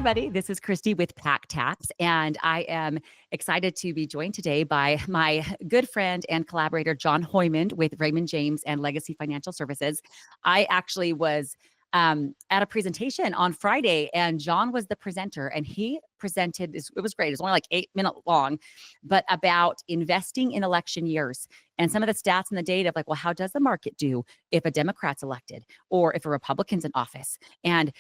everybody. This is Kristy with Pack Taps, and I am excited to be joined today by my good friend and collaborator, Jon Hooiman with Raymond James and Legacy Financial Services. I actually was at a presentation on Friday, and Jon was the presenter, and he presented this. It was great. It was only like 8 minutes long, but about investing in election years and some of the stats and the data of like, well, how does the market do if a Democrat's elected or if a Republican's in office? And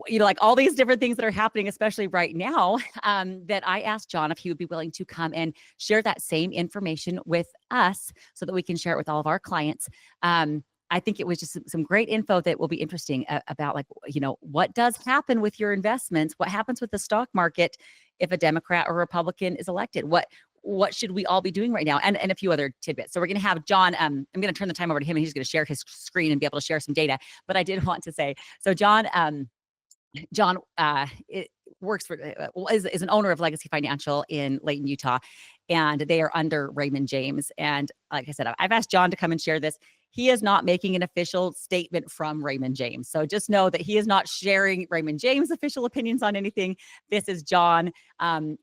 like all these different things that are happening, especially right now, that I asked Jon if he would be willing to come and share that same information with us so that we can share it with all of our clients. I think it was just some great info that will be interesting about like, what does happen with your investments? What happens with the stock market if a Democrat or Republican is elected? What should we all be doing right now? And a few other tidbits. So we're going to have Jon, I'm going to turn the time over to him and he's going to share his screen and be able to share some data. But I did want to say, so Jon works for is an owner of Legacy Financial in Layton, Utah, and they are under Raymond James. And like I said, I've asked Jon to come and share this. He is not making an official statement from Raymond James, so just know that he is not sharing Raymond James' official opinions on anything. This is Jon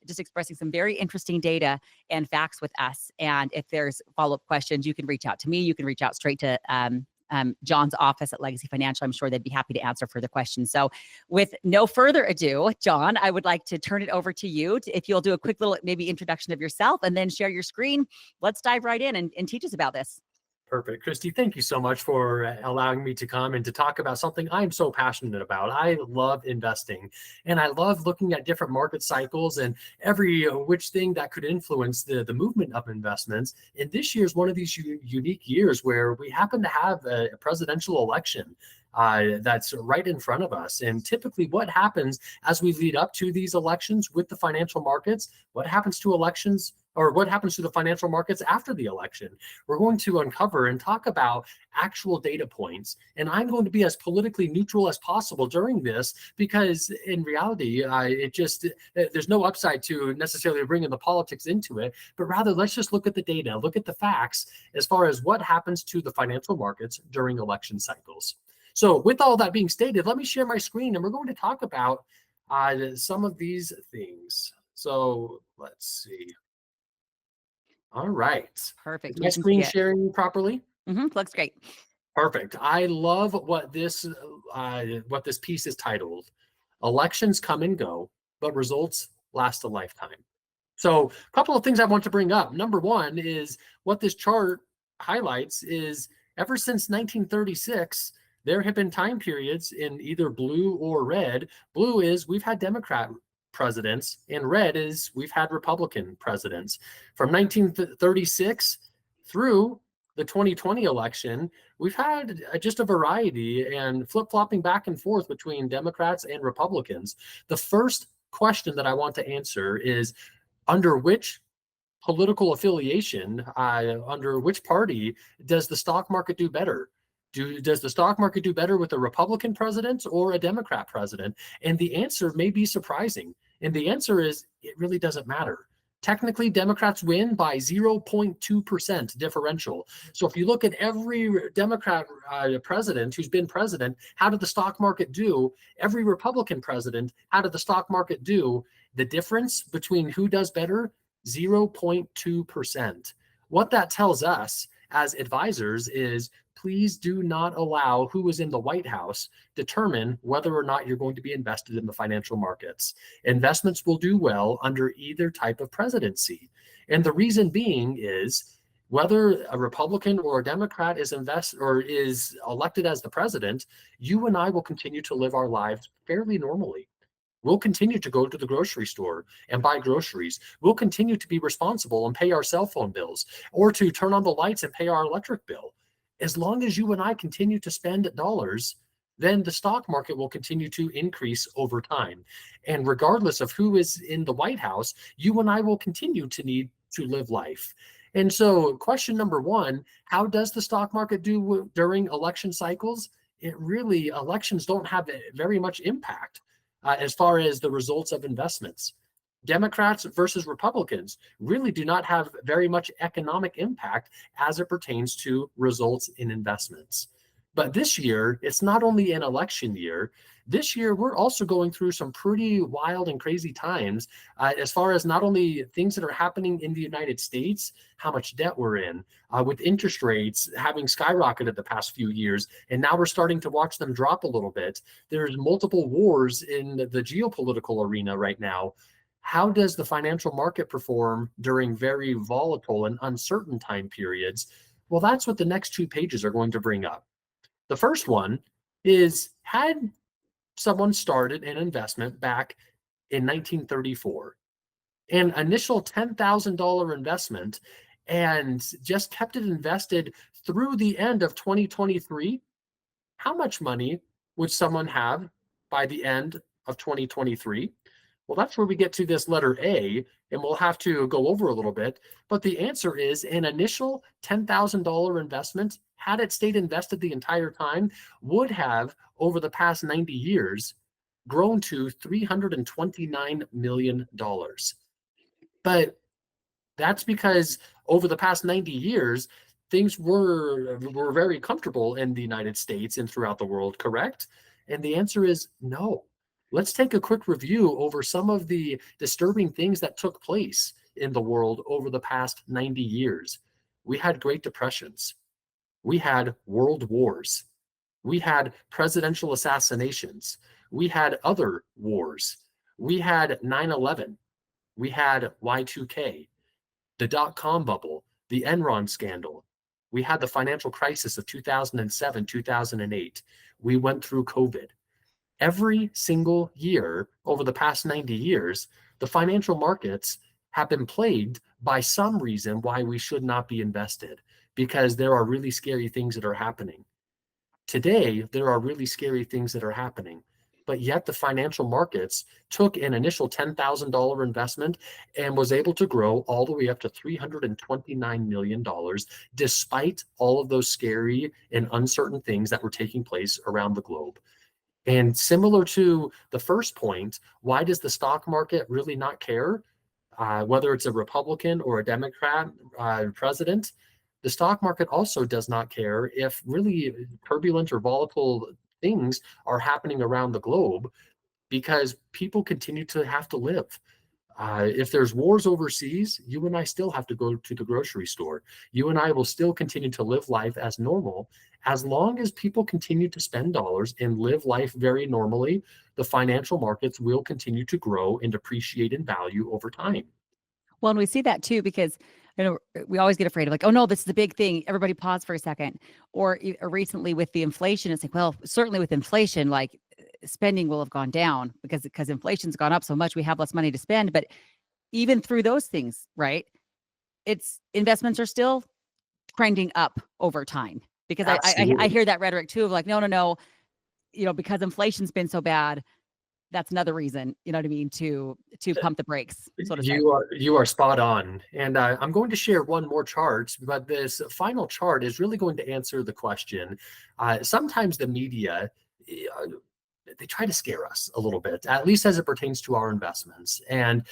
just expressing some very interesting data and facts with us. And if there's follow-up questions, you can reach out to me. You can reach out straight to Jon's office at Legacy Financial. I'm sure they'd be happy to answer further questions. So with no further ado, Jon, I would like to turn it over to you. If you'll do a quick little maybe introduction of yourself and then share your screen, let's dive right in and teach us about this. Perfect. Kristy, thank you so much for allowing me to come and to talk about something I'm so passionate about. I love investing, and I love looking at different market cycles and every which thing that could influence the movement of investments. And this year is one of these unique years where we happen to have a presidential election that's right in front of us. And typically what happens as we lead up to these elections with the financial markets, what happens to elections or what happens to the financial markets after the election? We're going to uncover and talk about actual data points. And I'm going to be as politically neutral as possible during this, because in reality, there's no upside to necessarily bringing the politics into it, but rather let's just look at the data, look at the facts as far as what happens to the financial markets during election cycles. So with all that being stated, let me share my screen and we're going to talk about some of these things. So let's see. All right. Perfect. Is my screen sharing properly? Looks great. Perfect. I love what this piece is titled. Elections come and go, but results last a lifetime. So a couple of things I want to bring up. Number one is what this chart highlights is ever since 1936, there have been time periods in either blue or red. Blue is we've had Democrat presidents, and red is we've had Republican presidents. From 1936 through the 2020 election, we've had just a variety and flip-flopping back and forth between Democrats and Republicans. The first question that I want to answer is, under which political affiliation, under which party does the stock market do better? Does the stock market do better with a Republican president or a Democrat president? And the answer may be surprising. And the answer is, it really doesn't matter. Technically, Democrats win by 0.2% differential. So if you look at every Democrat president who's been president, how did the stock market do? Every Republican president, how did the stock market do? The difference between who does better, 0.2%. What that tells us as advisors is, please do not allow who is in the White House determine whether or not you're going to be invested in the financial markets. Investments will do well under either type of presidency. And the reason being is whether a Republican or a Democrat is elected as the president, you and I will continue to live our lives fairly normally. We'll continue to go to the grocery store and buy groceries. We'll continue to be responsible and pay our cell phone bills, or to turn on the lights and pay our electric bill. As long as you and I continue to spend dollars, then the stock market will continue to increase over time. And regardless of who is in the White House, you and I will continue to need to live life. And so question number one, how does the stock market do during election cycles? Elections don't have very much impact as far as the results of investments. Democrats versus Republicans really do not have very much economic impact as it pertains to results in investments. But this year, it's not only an election year. This year, we're also going through some pretty wild and crazy times as far as not only things that are happening in the United States, how much debt we're in, with interest rates having skyrocketed the past few years, and now we're starting to watch them drop a little bit. There's multiple wars in the geopolitical arena right now. How does the financial market perform during very volatile and uncertain time periods? Well, that's what the next 2 pages are going to bring up. The first one is, had someone started an investment back in 1934, an initial $10,000 investment, and just kept it invested through the end of 2023, how much money would someone have by the end of 2023? Well, that's where we get to this letter A, and we'll have to go over a little bit. But the answer is an initial $10,000 investment, had it stayed invested the entire time, would have, over the past 90 years, grown to $329 million. But that's because over the past 90 years, things were very comfortable in the United States and throughout the world, correct? And the answer is no. Let's take a quick review over some of the disturbing things that took place in the world over the past 90 years. We had Great Depressions. We had world wars. We had presidential assassinations. We had other wars. We had 9/11. We had Y2K, the dot-com bubble, the Enron scandal. We had the financial crisis of 2007, 2008. We went through COVID. Every single year over the past 90 years, the financial markets have been plagued by some reason why we should not be invested, because there are really scary things that are happening. Today, there are really scary things that are happening, but yet the financial markets took an initial $10,000 investment and was able to grow all the way up to $329 million, despite all of those scary and uncertain things that were taking place around the globe. And similar to the first point, why does the stock market really not care? Whether it's a Republican or a Democrat president, the stock market also does not care if really turbulent or volatile things are happening around the globe, because people continue to have to live. If there's wars overseas, you and I still have to go to the grocery store. You and I will still continue to live life as normal. As long as people continue to spend dollars and live life very normally, the financial markets will continue to grow and appreciate in value over time. Well, and we see that too, because we always get afraid of, like, oh no, this is the big thing. Everybody pause for a second. Or recently with the inflation, it's like, well, certainly with inflation, like spending will have gone down because inflation's gone up so much, we have less money to spend. But even through those things, right? It's investments are still trending up over time, because I hear that rhetoric too of like, no, because inflation's been so bad, that's another reason, you know what I mean, to pump the brakes, so to say. You are spot on. And I'm going to share one more chart, but this final chart is really going to answer the question. Sometimes the media, they try to scare us a little bit, at least as it pertains to our investments. And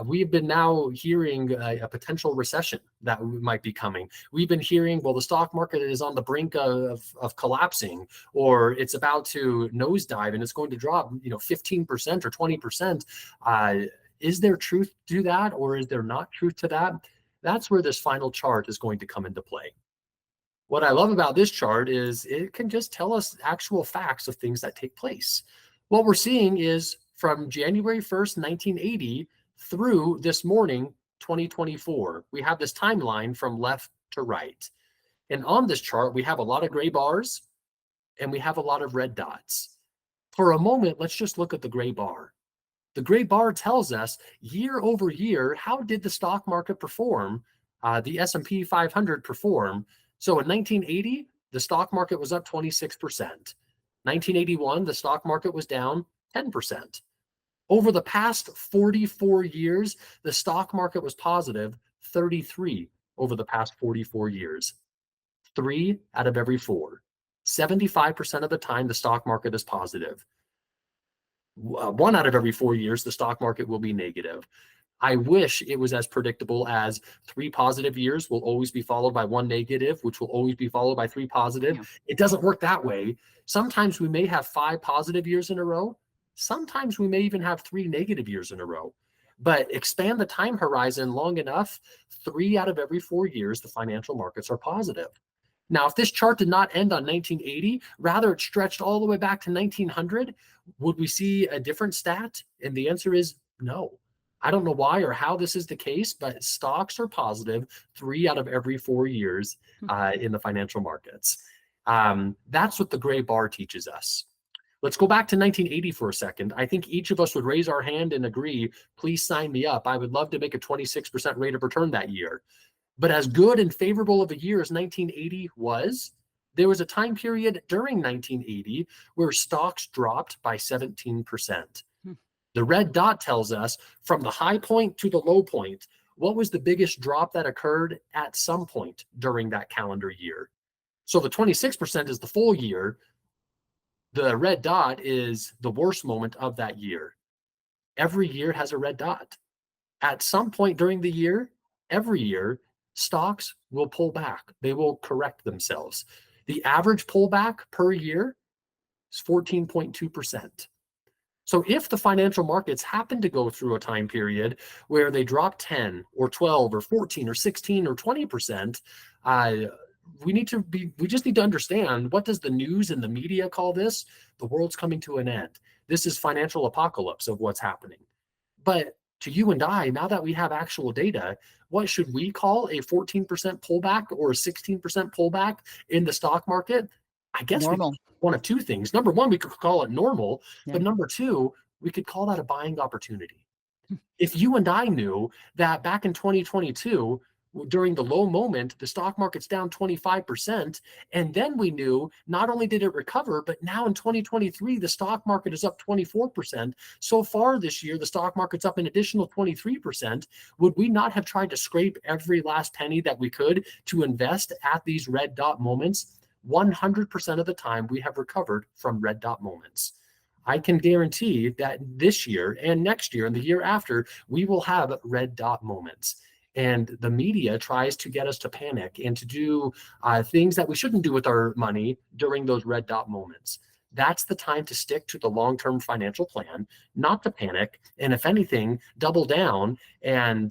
we've been now hearing a potential recession that might be coming. We've been hearing, well, the stock market is on the brink of collapsing, or it's about to nosedive and it's going to drop, 15% or 20%. Is there truth to that, or is there not truth to that? That's where this final chart is going to come into play. What I love about this chart is it can just tell us actual facts of things that take place. What we're seeing is from January 1st, 1980 through this morning, 2024, we have this timeline from left to right. And on this chart, we have a lot of gray bars and we have a lot of red dots. For a moment, let's just look at the gray bar. The gray bar tells us year over year, how did the stock market perform, the S&P 500 perform. So in 1980, the stock market was up 26%. 1981, the stock market was down 10%. Over the past 44 years, the stock market was positive 33 over the past 44 years. 3 out of every 4. 75% of the time, the stock market is positive. 1 out of every 4 years, the stock market will be negative. I wish it was as predictable as 3 positive years will always be followed by 1 negative, which will always be followed by 3 positive. Yeah. It doesn't work that way. Sometimes we may have 5 positive years in a row. Sometimes we may even have 3 negative years in a row. But expand the time horizon long enough, 3 out of every 4 years, the financial markets are positive. Now, if this chart did not end on 1980, rather it stretched all the way back to 1900, would we see a different stat? And the answer is no. I don't know why or how this is the case, but stocks are positive 3 out of every 4 years in the financial markets. That's what the gray bar teaches us. Let's go back to 1980 for a second. I think each of us would raise our hand and agree, please sign me up. I would love to make a 26% rate of return that year. But as good and favorable of a year as 1980 was, there was a time period during 1980 where stocks dropped by 17%. The red dot tells us from the high point to the low point, what was the biggest drop that occurred at some point during that calendar year? So the 26% is the full year. The red dot is the worst moment of that year. Every year has a red dot. At some point during the year, every year, stocks will pull back. They will correct themselves. The average pullback per year is 14.2%. So if the financial markets happen to go through a time period where they drop 10 or 12 or 14 or 16 or 20%, we just need to understand, what does the news and the media call this? The world's coming to an end. This is financial apocalypse of what's happening. But to you and I, now that we have actual data, what should we call a 14% pullback or a 16% pullback in the stock market? I guess Normal. One of two things. Number one, we could call it normal, Yeah. but number two, we could call that a buying opportunity. If you and I knew that back in 2022, during the low moment, the stock market's down 25%, and then we knew not only did it recover, but now in 2023, the stock market is up 24%. So far this year, the stock market's up an additional 23%. Would we not have tried to scrape every last penny that we could to invest at these red dot moments? 100% of the time, we have recovered from red dot moments. I can guarantee that this year and next year and the year after, we will have red dot moments. And the media tries to get us to panic and to do things that we shouldn't do with our money during those red dot moments. That's the time to stick to the long-term financial plan, not to panic, and if anything, double down and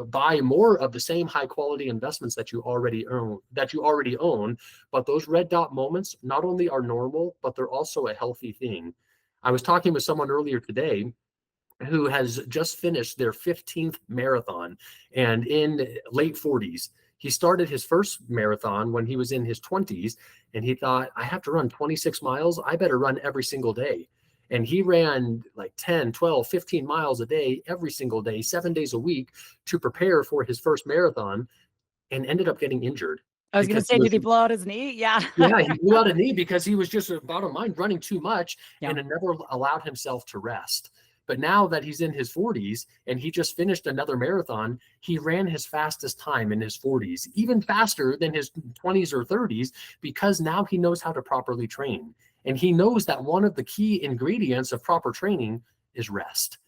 buy more of the same high-quality investments that you already own. But those red dot moments not only are normal, but they're also a healthy thing. I was talking with someone earlier today who has just finished their 15th marathon, and in late 40s. He started his first marathon when he was in his 20s, and he thought, I have to run 26 miles. I better run every single day. And he ran like 10, 12, 15 miles a day, every single day, 7 days a week to prepare for his first marathon, and ended up getting injured. I was going to say, did he blow out his knee? Yeah. Yeah, he blew out a knee because he was just about a mind running too much and never allowed himself to rest. But now that he's in his 40s and he just finished another marathon, he ran his fastest time in his 40s, even faster than his 20s or 30s, because now he knows how to properly train. And he knows that one of the key ingredients of proper training is rest.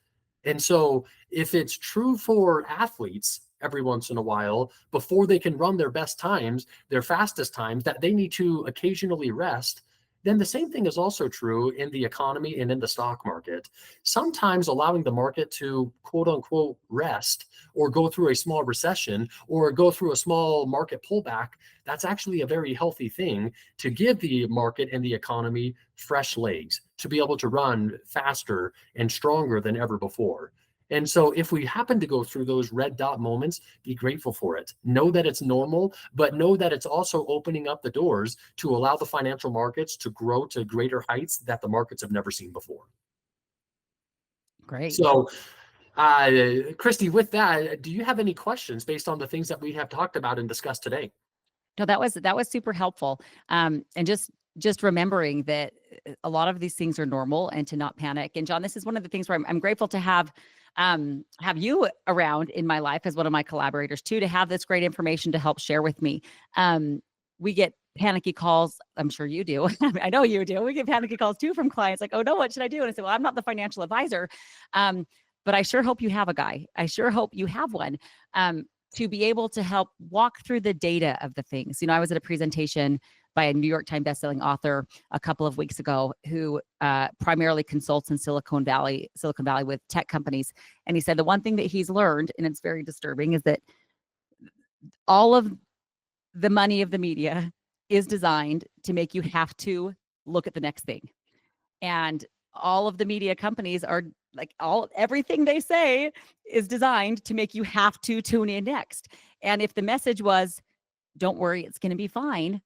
And so if it's true for athletes every once in a while, before they can run their best times, their fastest times, that they need to occasionally rest, then the same thing is also true in the economy and in the stock market. Sometimes allowing the market to quote unquote rest or go through a small recession or go through a small market pullback, that's actually a very healthy thing to give the market and the economy fresh legs to be able to run faster and stronger than ever before. And so if we happen to go through those red dot moments, be grateful for it. Know that it's normal, but know that it's also opening up the doors to allow the financial markets to grow to greater heights that the markets have never seen before. Great. So, Kristy, with that, do you have any questions based on the things that we have talked about and discussed today? No, that was super helpful. And just remembering that a lot of these things are normal and to not panic. And Jon, this is one of the things where I'm grateful to have you around in my life as one of my collaborators too, to have this great information to help share with me. We get panicky calls. I'm sure you do. I know you do. We get panicky calls too from clients like, oh no, what should I do? And I say, well, I'm not the financial advisor. but I sure hope you have a guy. I sure hope you have one, to be able to help walk through the data of the things. I was at a presentation by a New York Times bestselling author a couple of weeks ago who primarily consults in Silicon Valley with tech companies. And he said the one thing that he's learned, and it's very disturbing, is that all of the money of the media is designed to make you have to look at the next thing. And all of the media companies are like, everything they say is designed to make you have to tune in next. And if the message was, don't worry, it's going to be fine,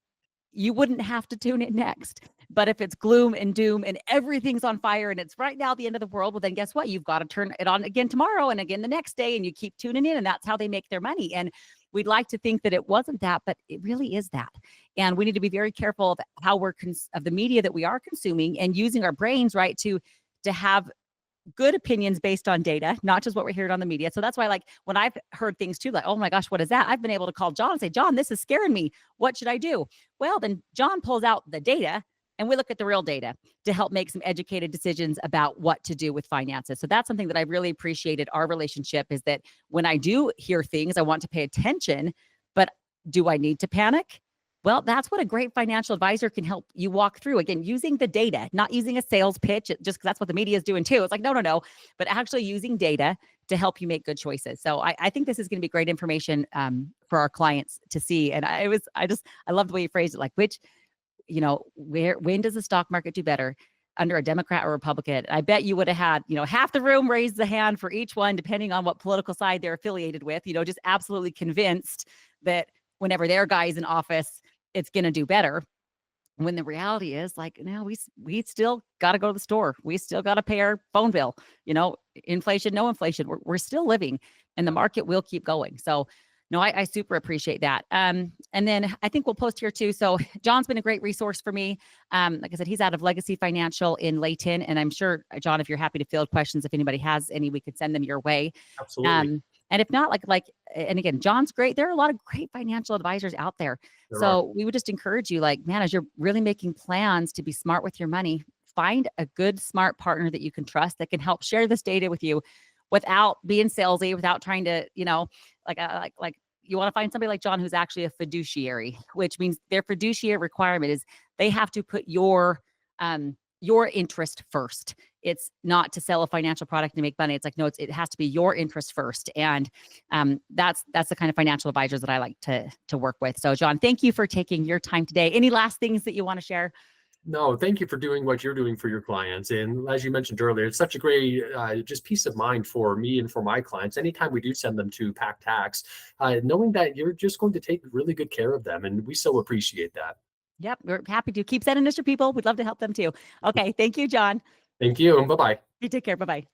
you wouldn't have to tune in next. But if it's gloom and doom and everything's on fire and it's right now the end of the world, well, then guess what? You've got to turn it on again tomorrow and again the next day, and you keep tuning in, and that's how they make their money. And we'd like to think that it wasn't that, but it really is that. And we need to be very careful of how we're of the media that we are consuming, and using our brains, right, to have good opinions based on data, not just what we're hearing on the media. So that's why, like, when I've heard things too, like, oh my gosh, what is that? I've been able to call John and say, John, this is scaring me. What should I do? Well, then John pulls out the data and we look at the real data to help make some educated decisions about what to do with finances. So that's something that I really appreciated our relationship, is that when I do hear things, I want to pay attention, but do I need to panic? Well, that's what a great financial advisor can help you walk through. Again, using the data, not using a sales pitch, just because that's what the media is doing too. It's like, no, but actually using data to help you make good choices. So I think this is going to be great information for our clients to see. And I love the way you phrased it, like, when does the stock market do better, under a Democrat or Republican? I bet you would have had, half the room raise the hand for each one, depending on what political side they're affiliated with, just absolutely convinced that whenever their guy is in office, it's going to do better. When the reality is, like, no, we still got to go to the store. We still got to pay our phone bill, inflation, no inflation. We're still living, and the market will keep going. So no, I super appreciate that. And then I think we'll post here too. So John's been a great resource for me. Like I said, he's out of Legacy Financial in Layton. And I'm sure, John, if you're happy to field questions, if anybody has any, we could send them your way. Absolutely. And if not, and again, John's great. There are a lot of great financial advisors out there. We would just encourage you, like, man, as you're really making plans to be smart with your money, find a good, smart partner that you can trust, that can help share this data with you without being salesy, without trying to, like you want to find somebody like John, who's actually a fiduciary, which means their fiduciary requirement is they have to put your interest first. It's not to sell a financial product and make money. It's like, no, it has to be your interest first. And that's the kind of financial advisors that I like to work with. So John, thank you for taking your time today. Any last things that you want to share? No, thank you for doing what you're doing for your clients. And as you mentioned earlier, it's such a great just peace of mind for me and for my clients. Anytime we do send them to Pack Tax, knowing that you're just going to take really good care of them. And we so appreciate that. Yep, we're happy to. Keep sending us your people. We'd love to help them too. Okay, thank you, John. Thank you, and bye-bye. You take care. Bye-bye.